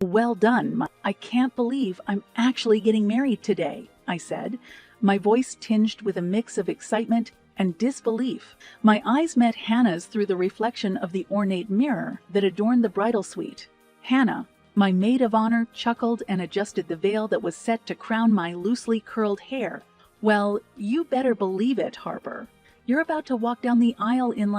Well done. I can't believe I'm actually getting married today, I said, my voice tinged with a mix of excitement and disbelief. My eyes met Hannah's through the reflection of the ornate mirror that adorned the bridal suite. Hannah, my maid of honor, chuckled and adjusted the veil that was set to crown my loosely curled hair. Well, you better believe it, Harper. You're about to walk down the aisle in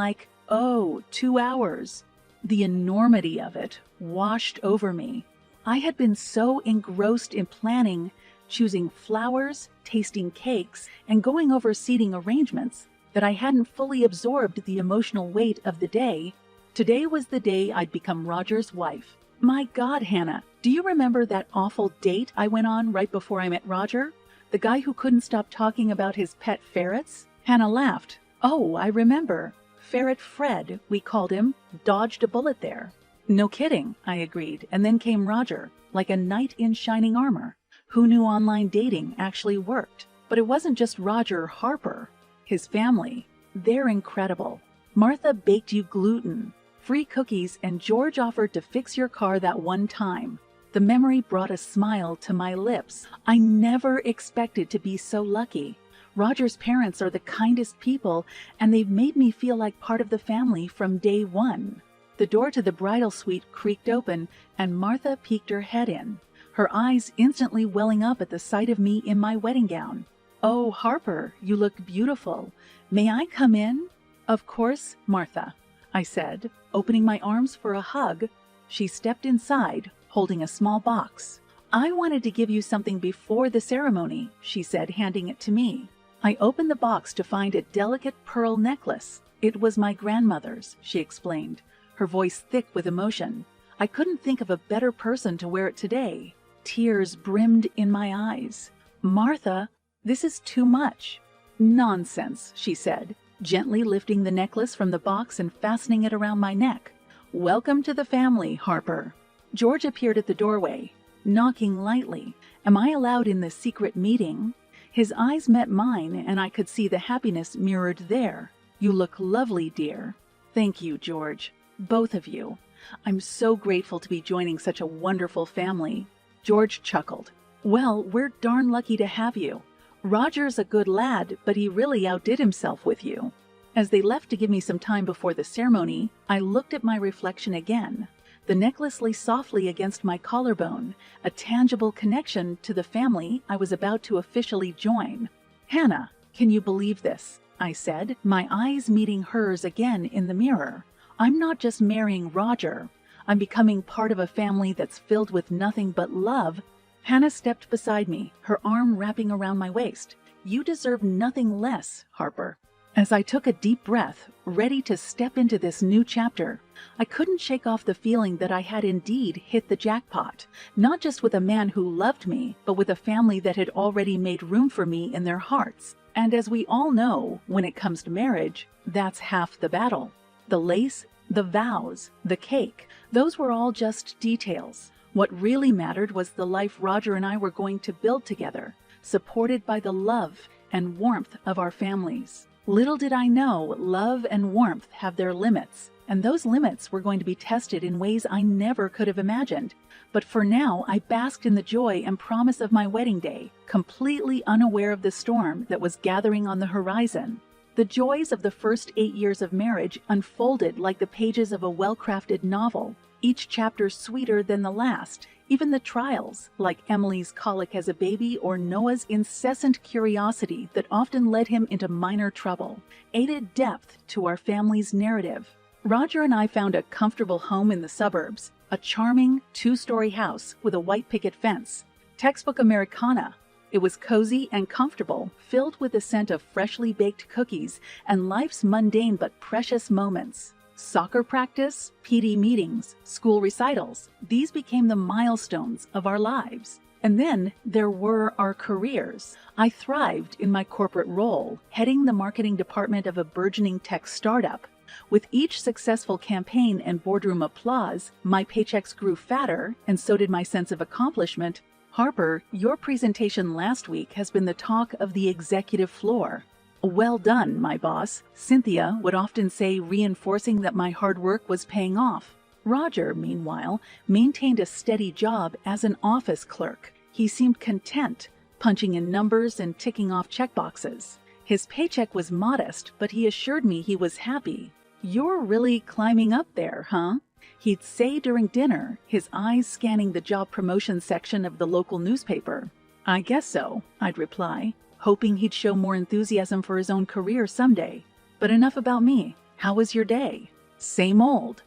2 hours. The enormity of it washed over me. I had been so engrossed in planning, choosing flowers, tasting cakes, and going over seating arrangements that I hadn't fully absorbed the emotional weight of the day. Today was the day I'd become Roger's wife. My God, Hannah, do you remember that awful date I went on right before I met Roger? The guy who couldn't stop talking about his pet ferrets? Hannah laughed. Oh, I remember. Ferret Fred, we called him, dodged a bullet there. No kidding, I agreed, and then came Roger, like a knight in shining armor. Who knew online dating actually worked? But it wasn't just Roger Harper. His family, they're incredible. Martha baked you gluten, free cookies, and George offered to fix your car that one time. The memory brought a smile to my lips. I never expected to be so lucky. Roger's parents are the kindest people, and they've made me feel like part of the family from day one. The door to the bridal suite creaked open, and Martha peeked her head in, her eyes instantly welling up at the sight of me in my wedding gown. Oh, Harper, you look beautiful. May I come in? Of course, Martha, I said, opening my arms for a hug. She stepped inside, holding a small box. I wanted to give you something before the ceremony, she said, handing it to me. I opened the box to find a delicate pearl necklace. It was my grandmother's, she explained, her voice thick with emotion. I couldn't think of a better person to wear it today. Tears brimmed in my eyes. Martha, this is too much. Nonsense, she said, gently lifting the necklace from the box and fastening it around my neck. Welcome to the family, Harper. George appeared at the doorway, knocking lightly. Am I allowed in the secret meeting? His eyes met mine, and I could see the happiness mirrored there. You look lovely, dear. Thank you, George. Both of you. I'm so grateful to be joining such a wonderful family. George chuckled. Well, we're darn lucky to have you. Roger's a good lad, but he really outdid himself with you. As they left to give me some time before the ceremony, I looked at my reflection again. The necklace lay softly against my collarbone, a tangible connection to the family I was about to officially join. Hannah, can you believe this? I said, my eyes meeting hers again in the mirror. I'm not just marrying Roger. I'm becoming part of a family that's filled with nothing but love. Hannah stepped beside me, her arm wrapping around my waist. You deserve nothing less, Harper. As I took a deep breath, ready to step into this new chapter, I couldn't shake off the feeling that I had indeed hit the jackpot, not just with a man who loved me, but with a family that had already made room for me in their hearts. And as we all know, when it comes to marriage, that's half the battle. The lace, the vows, the cake, those were all just details. What really mattered was the life Roger and I were going to build together, supported by the love and warmth of our families. Little did I know, love and warmth have their limits, and those limits were going to be tested in ways I never could have imagined. But for now, I basked in the joy and promise of my wedding day, completely unaware of the storm that was gathering on the horizon. The joys of the first 8 years of marriage unfolded like the pages of a well-crafted novel, each chapter sweeter than the last. Even the trials, like Emily's colic as a baby or Noah's incessant curiosity that often led him into minor trouble, added depth to our family's narrative. Roger and I found a comfortable home in the suburbs, a charming 2-story house with a white picket fence. Textbook Americana. It was cozy and comfortable, filled with the scent of freshly baked cookies and life's mundane but precious moments. Soccer practice, PD meetings, school recitals, these became the milestones of our lives. And then there were our careers. I thrived in my corporate role, heading the marketing department of a burgeoning tech startup. With each successful campaign and boardroom applause, my paychecks grew fatter, and so did my sense of accomplishment. Harper, your presentation last week has been the talk of the executive floor. Well done, my boss, Cynthia, would often say, reinforcing that my hard work was paying off. Roger, meanwhile, maintained a steady job as an office clerk. He seemed content, punching in numbers and ticking off checkboxes. His paycheck was modest, but he assured me he was happy. "You're really climbing up there, huh?" he'd say during dinner, his eyes scanning the job promotion section of the local newspaper. "I guess so," I'd reply, hoping he'd show more enthusiasm for his own career someday. "But enough about me. How was your day?" Same old,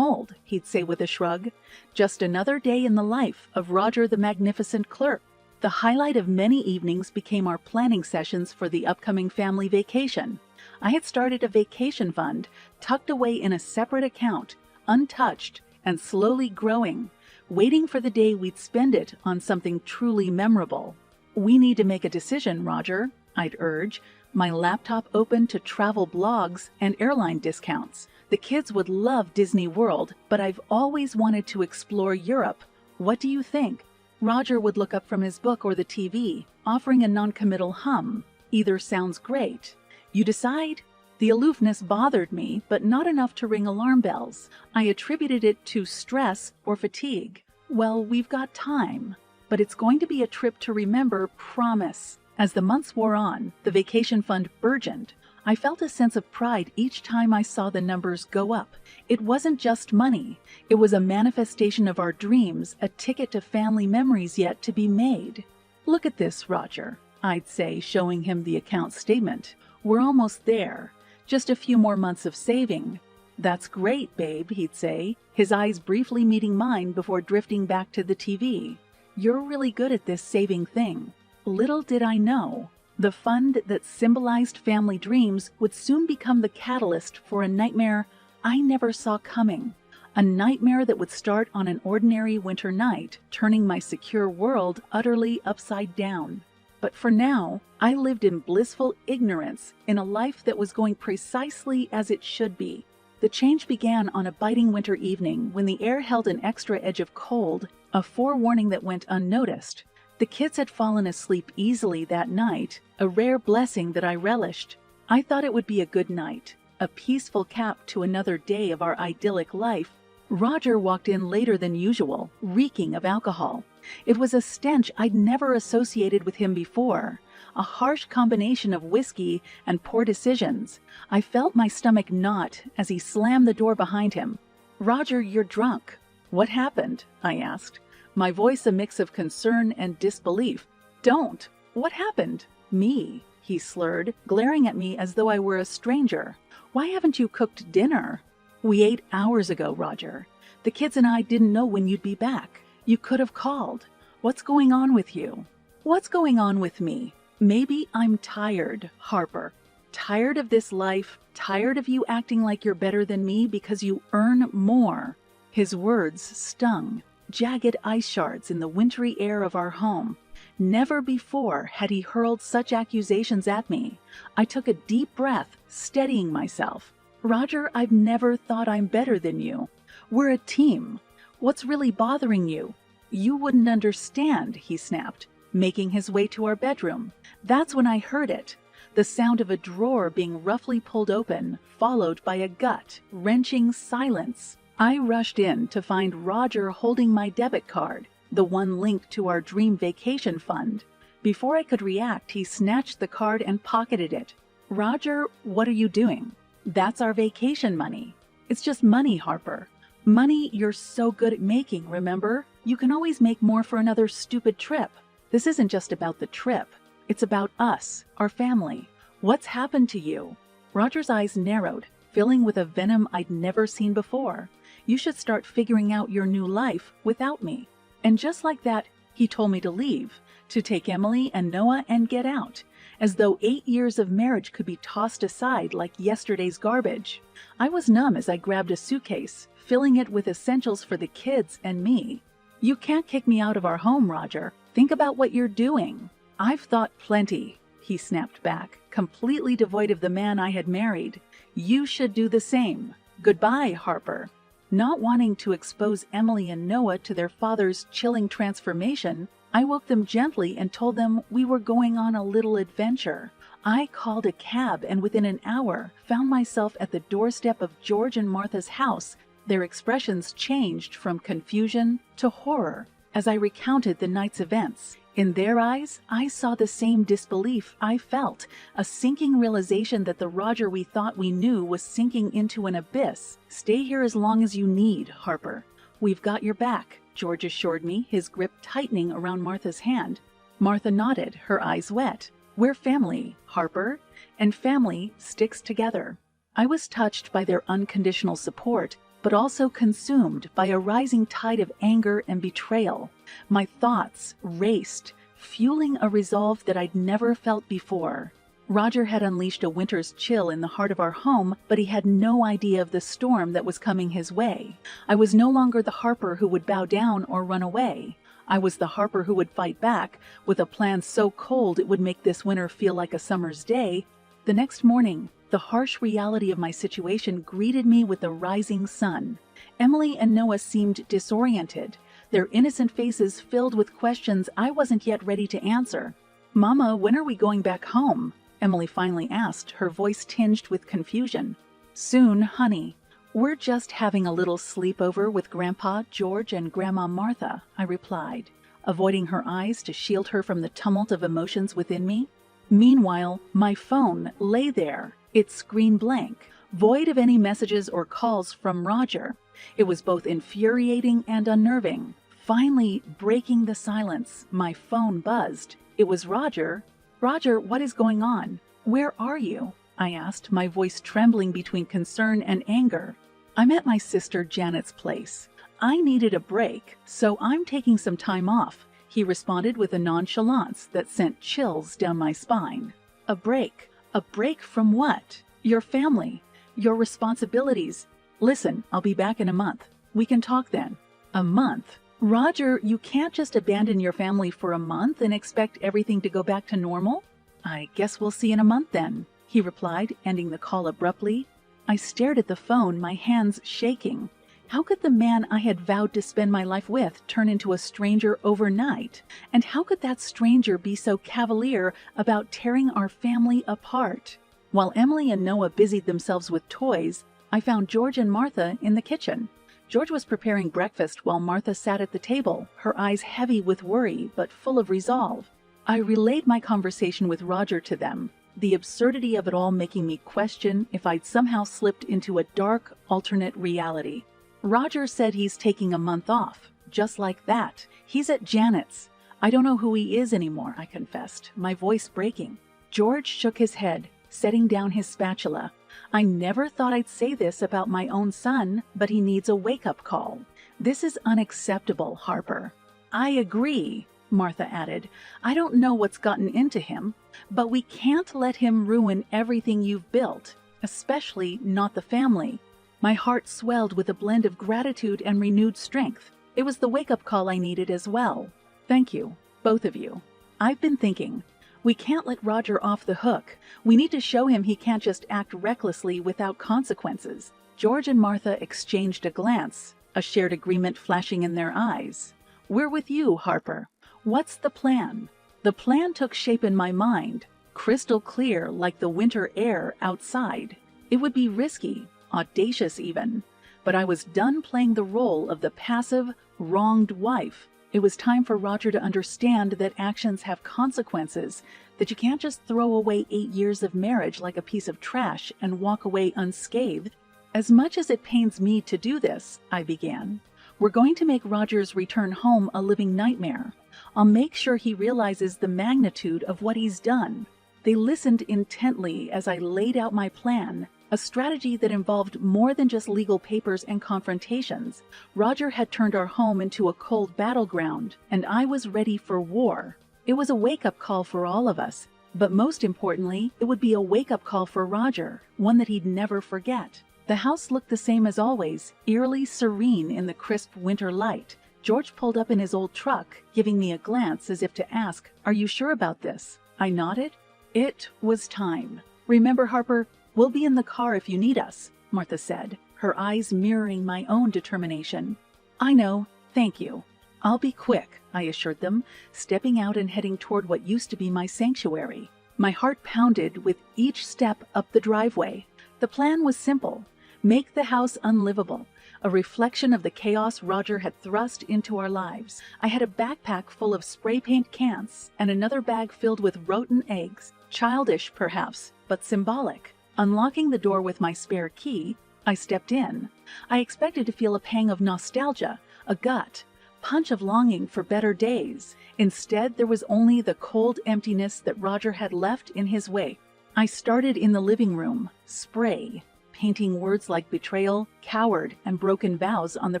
he'd say with a shrug. Just another day in the life of Roger the Magnificent Clerk. The highlight of many evenings became our planning sessions for the upcoming family vacation. I had started a vacation fund tucked away in a separate account, untouched and slowly growing, waiting for the day we'd spend it on something truly memorable. "We need to make a decision, Roger," I'd urge, my laptop open to travel blogs and airline discounts. "The kids would love Disney World, but I've always wanted to explore Europe. What do you think?" Roger would look up from his book or the TV, offering a noncommittal hum. "Either sounds great. You decide?" The aloofness bothered me, but not enough to ring alarm bells. I attributed it to stress or fatigue. "Well, we've got time. But it's going to be a trip to remember, promise." As the months wore on, the vacation fund burgeoned. I felt a sense of pride each time I saw the numbers go up. It wasn't just money. It was a manifestation of our dreams, a ticket to family memories yet to be made. "Look at this, Roger," I'd say, showing him the account statement. "We're almost there. Just a few more months of saving." "That's great, babe," he'd say, his eyes briefly meeting mine before drifting back to the TV. "You're really good at this saving thing." Little did I know, the fund that symbolized family dreams would soon become the catalyst for a nightmare I never saw coming. A nightmare that would start on an ordinary winter night, turning my secure world utterly upside down. But for now, I lived in blissful ignorance in a life that was going precisely as it should be. The change began on a biting winter evening when the air held an extra edge of cold, a forewarning that went unnoticed. The kids had fallen asleep easily that night, a rare blessing that I relished. I thought it would be a good night, a peaceful cap to another day of our idyllic life. Roger walked in later than usual, reeking of alcohol. It was a stench I'd never associated with him before, a harsh combination of whiskey and poor decisions. I felt my stomach knot as he slammed the door behind him. "Roger, you're drunk." "What happened?" I asked, my voice a mix of concern and disbelief. "Don't. What happened?" "Me," he slurred, glaring at me as though I were a stranger. "Why haven't you cooked dinner?" "We ate hours ago, Roger. The kids and I didn't know when you'd be back. You could have called. What's going on with you?" "What's going on with me? Maybe I'm tired, Harper. Tired of this life, tired of you acting like you're better than me because you earn more." His words stung, jagged ice shards in the wintry air of our home. Never before had he hurled such accusations at me. I took a deep breath, steadying myself. "Roger, I've never thought I'm better than you. We're a team. What's really bothering you?" "You wouldn't understand," he snapped, making his way to our bedroom. That's when I heard it. The sound of a drawer being roughly pulled open, followed by a gut-wrenching silence. I rushed in to find Roger holding my debit card, the one linked to our dream vacation fund. Before I could react, he snatched the card and pocketed it. "Roger, what are you doing?" "That's our vacation money." "It's just money, Harper. Money you're so good at making, remember? You can always make more for another stupid trip." "This isn't just about the trip. It's about us, our family. What's happened to you?" Roger's eyes narrowed, filling with a venom I'd never seen before. "You should start figuring out your new life without me." And just like that, he told me to leave, to take Emily and Noah and get out, as though 8 years of marriage could be tossed aside like yesterday's garbage. I was numb as I grabbed a suitcase, filling it with essentials for the kids and me. "You can't kick me out of our home, Roger. Think about what you're doing." "I've thought plenty," he snapped back, completely devoid of the man I had married. "You should do the same. Goodbye, Harper." Not wanting to expose Emily and Noah to their father's chilling transformation, I woke them gently and told them we were going on a little adventure. I called a cab and within an hour found myself at the doorstep of George and Martha's house, Their expressions changed from confusion to horror as I recounted the night's events. In their eyes, I saw the same disbelief I felt, a sinking realization that the Roger we thought we knew was sinking into an abyss. "Stay here as long as you need, Harper. We've got your back," George assured me, his grip tightening around Martha's hand. Martha nodded, her eyes wet. "We're family, Harper, and family sticks together." I was touched by their unconditional support, but also consumed by a rising tide of anger and betrayal. My thoughts raced, fueling a resolve that I'd never felt before. Roger had unleashed a winter's chill in the heart of our home, but he had no idea of the storm that was coming his way. I was no longer the Harper who would bow down or run away. I was the Harper who would fight back, with a plan so cold it would make this winter feel like a summer's day. The next morning, the harsh reality of my situation greeted me with the rising sun. Emily and Noah seemed disoriented, their innocent faces filled with questions I wasn't yet ready to answer. "Mama, when are we going back home?" Emily finally asked, her voice tinged with confusion. "Soon, honey. We're just having a little sleepover with Grandpa, George, and Grandma Martha," I replied, avoiding her eyes to shield her from the tumult of emotions within me. Meanwhile, my phone lay there, its screen blank, void of any messages or calls from Roger. It was both infuriating and unnerving. Finally, breaking the silence, my phone buzzed. It was Roger. "Roger, what is going on? Where are you?" I asked, my voice trembling between concern and anger. "I'm at my sister Janet's place. I needed a break, so I'm taking some time off," he responded with a nonchalance that sent chills down my spine. "A break? A break from what? Your family, your responsibilities. Listen, I'll be back in a month. We can talk then." "A month? Roger, you can't just abandon your family for a month and expect everything to go back to normal." "I guess we'll see in a month then," he replied, ending the call abruptly. I stared at the phone, my hands shaking. How could the man I had vowed to spend my life with turn into a stranger overnight? And how could that stranger be so cavalier about tearing our family apart? While Emily and Noah busied themselves with toys, I found George and Martha in the kitchen. George was preparing breakfast while Martha sat at the table, her eyes heavy with worry but full of resolve. I relayed my conversation with Roger to them, the absurdity of it all making me question if I'd somehow slipped into a dark, alternate reality. "Roger said he's taking a month off, just like that. He's at Janet's. I don't know who he is anymore," I confessed, my voice breaking. George shook his head, setting down his spatula. "I never thought I'd say this about my own son, but he needs a wake-up call. This is unacceptable, Harper." "I agree," Martha added. "I don't know what's gotten into him, but we can't let him ruin everything you've built, especially not the family." My heart swelled with a blend of gratitude and renewed strength. It was the wake-up call I needed as well. "Thank you, both of you. I've been thinking. We can't let Roger off the hook. We need to show him he can't just act recklessly without consequences." George and Martha exchanged a glance, a shared agreement flashing in their eyes. "We're with you, Harper. What's the plan?" The plan took shape in my mind, crystal clear like the winter air outside. It would be risky, audacious even, but I was done playing the role of the passive, wronged wife. It was time for Roger to understand that actions have consequences, that you can't just throw away 8 years of marriage like a piece of trash and walk away unscathed. "As much as it pains me to do this," I began, "we're going to make Roger's return home a living nightmare. I'll make sure he realizes the magnitude of what he's done." They listened intently as I laid out my plan, a strategy that involved more than just legal papers and confrontations. Roger had turned our home into a cold battleground, and I was ready for war. It was a wake-up call for all of us, but most importantly, it would be a wake-up call for Roger, one that he'd never forget. The house looked the same as always, eerily serene in the crisp winter light. George pulled up in his old truck, giving me a glance as if to ask, "Are you sure about this?" I nodded. It was time. "Remember, Harper, we'll be in the car if you need us," Martha said, her eyes mirroring my own determination. "I know, thank you. I'll be quick," I assured them, stepping out and heading toward what used to be my sanctuary. My heart pounded with each step up the driveway. The plan was simple. Make the house unlivable. a reflection of the chaos Roger had thrust into our lives. I had a backpack full of spray paint cans and another bag filled with rotten eggs. Childish, perhaps, but symbolic. Unlocking the door with my spare key, I stepped in. I expected to feel a pang of nostalgia, a gut punch of longing for better days. Instead, there was only the cold emptiness that Roger had left in his wake. I started in the living room, spray, painting words like betrayal, coward, and broken vows on the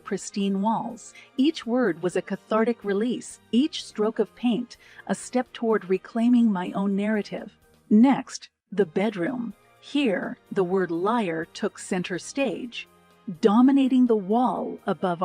pristine walls. Each word was a cathartic release, each stroke of paint a step toward reclaiming my own narrative. Next, the bedroom. Here, the word liar took center stage, dominating the wall above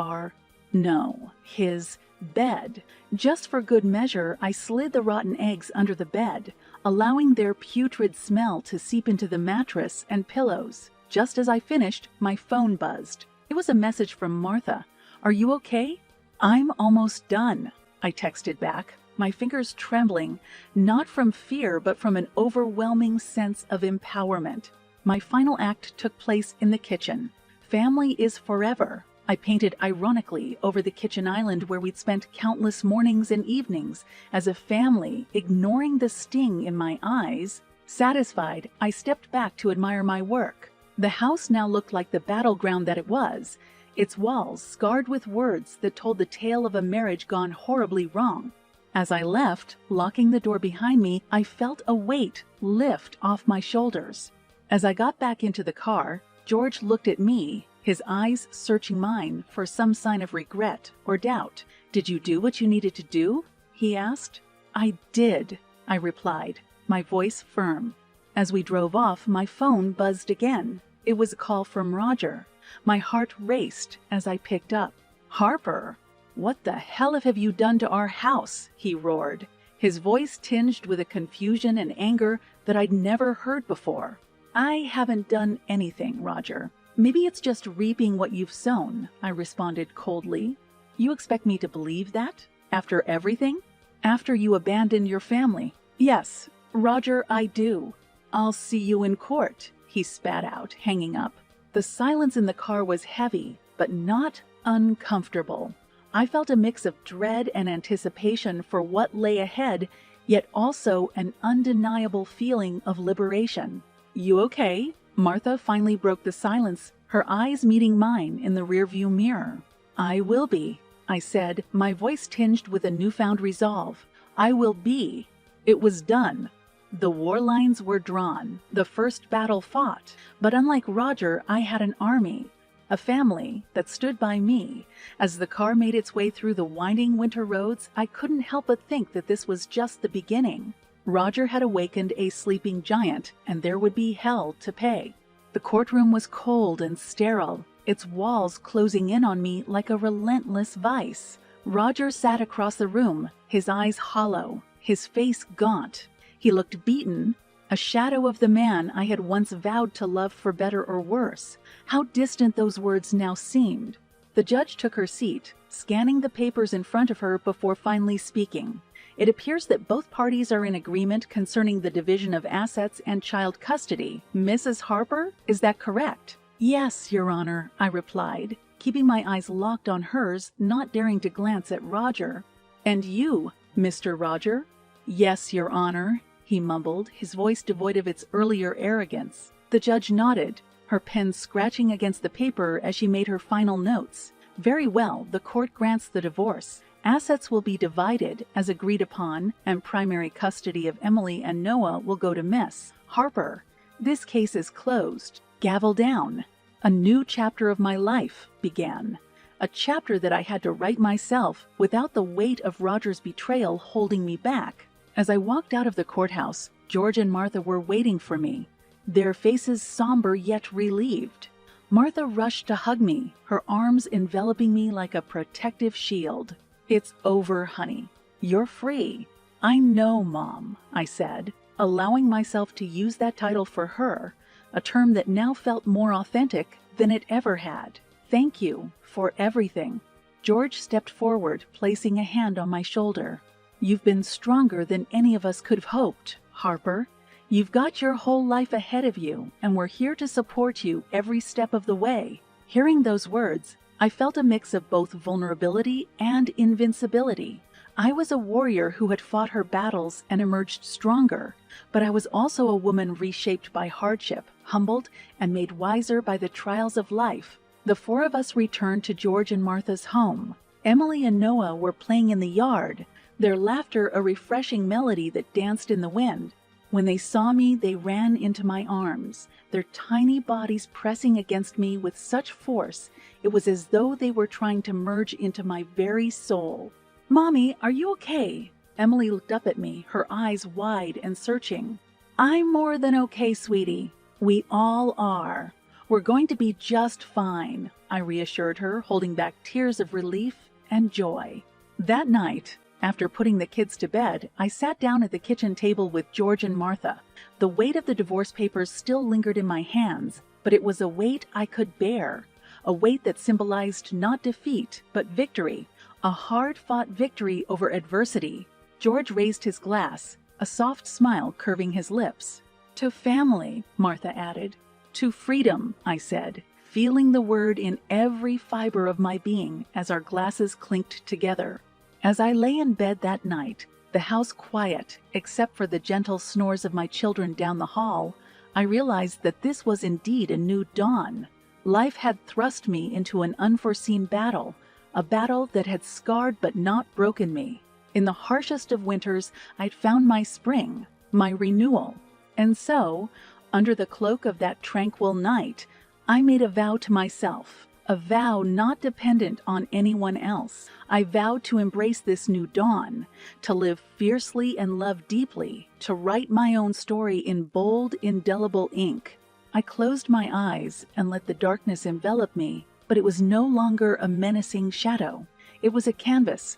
his bed. Just for good measure, I slid the rotten eggs under the bed, allowing their putrid smell to seep into the mattress and pillows. Just as I finished, my phone buzzed. It was a message from Martha. "Are you okay?" "I'm almost done," I texted back, my fingers trembling, not from fear but from an overwhelming sense of empowerment. My final act took place in the kitchen. Family is forever. I painted ironically over the kitchen island where we'd spent countless mornings and evenings as a family, ignoring the sting in my eyes. Satisfied, I stepped back to admire my work. The house now looked like the battleground that it was, its walls scarred with words that told the tale of a marriage gone horribly wrong. As I left, locking the door behind me, I felt a weight lift off my shoulders. As I got back into the car, George looked at me, his eyes searching mine for some sign of regret or doubt. "Did you do what you needed to do?" he asked. "I did," I replied, my voice firm. As we drove off, my phone buzzed again. It was a call from Roger. My heart raced as I picked up. "Harper, what the hell have you done to our house?" he roared, his voice tinged with a confusion and anger that I'd never heard before. "I haven't done anything, Roger. Maybe it's just reaping what you've sown," I responded coldly. "You expect me to believe that? After everything? After you abandoned your family?" "Yes, Roger, I do. I'll see you in court," he spat out, hanging up. The silence in the car was heavy, but not uncomfortable. I felt a mix of dread and anticipation for what lay ahead, yet also an undeniable feeling of liberation. "You okay?" Martha finally broke the silence, her eyes meeting mine in the rearview mirror. "I will be," I said, my voice tinged with a newfound resolve. "I will be." It was done. The war lines were drawn, the first battle fought. But unlike Roger, I had an army, a family that stood by me. As the car made its way through the winding winter roads, I couldn't help but think that this was just the beginning. Roger had awakened a sleeping giant, and there would be hell to pay. The courtroom was cold and sterile, its walls closing in on me like a relentless vice. Roger sat across the room, his eyes hollow, his face gaunt. He looked beaten, a shadow of the man I had once vowed to love for better or worse. How distant those words now seemed. The judge took her seat, scanning the papers in front of her before finally speaking. "It appears that both parties are in agreement concerning the division of assets and child custody. Mrs. Harper, is that correct?" "Yes, Your Honor," I replied, keeping my eyes locked on hers, not daring to glance at Roger. "And you, Mr. Roger?" "Yes, Your Honor," he mumbled, his voice devoid of its earlier arrogance. The judge nodded, her pen scratching against the paper as she made her final notes. "Very well, the court grants the divorce. Assets will be divided as agreed upon, and primary custody of Emily and Noah will go to Miss Harper. This case is closed. Gavel down." A new chapter of my life began. A chapter that I had to write myself without the weight of Roger's betrayal holding me back. As I walked out of the courthouse, George and Martha were waiting for me, their faces somber yet relieved. Martha rushed to hug me, her arms enveloping me like a protective shield. "It's over, honey. You're free." "I know, Mom," I said, allowing myself to use that title for her, a term that now felt more authentic than it ever had. "Thank you for everything." George stepped forward, placing a hand on my shoulder. "You've been stronger than any of us could have hoped, Harper. You've got your whole life ahead of you, and we're here to support you every step of the way." Hearing those words, I felt a mix of both vulnerability and invincibility. I was a warrior who had fought her battles and emerged stronger, but I was also a woman reshaped by hardship, humbled, and made wiser by the trials of life. The four of us returned to George and Martha's home. Emily and Noah were playing in the yard, their laughter a refreshing melody that danced in the wind. When they saw me, they ran into my arms, their tiny bodies pressing against me with such force, it was as though they were trying to merge into my very soul. "Mommy, are you okay?" Emily looked up at me, her eyes wide and searching. "I'm more than okay, sweetie. We all are. We're going to be just fine," I reassured her, holding back tears of relief and joy. That night, after putting the kids to bed, I sat down at the kitchen table with George and Martha. The weight of the divorce papers still lingered in my hands, but it was a weight I could bear, a weight that symbolized not defeat, but victory, a hard-fought victory over adversity. George raised his glass, a soft smile curving his lips. "To family," Martha added. "To freedom," I said, feeling the word in every fiber of my being as our glasses clinked together. As I lay in bed that night, the house quiet except for the gentle snores of my children down the hall, I realized that this was indeed a new dawn. Life had thrust me into an unforeseen battle, a battle that had scarred but not broken me. In the harshest of winters, I'd found my spring, my renewal. And so, under the cloak of that tranquil night, I made a vow to myself, a vow not dependent on anyone else. I vowed to embrace this new dawn, to live fiercely and love deeply, to write my own story in bold, indelible ink. I closed my eyes and let the darkness envelop me, but it was no longer a menacing shadow. It was a canvas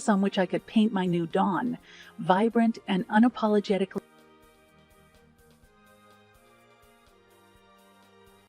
on which I could paint my new dawn, vibrant and unapologetically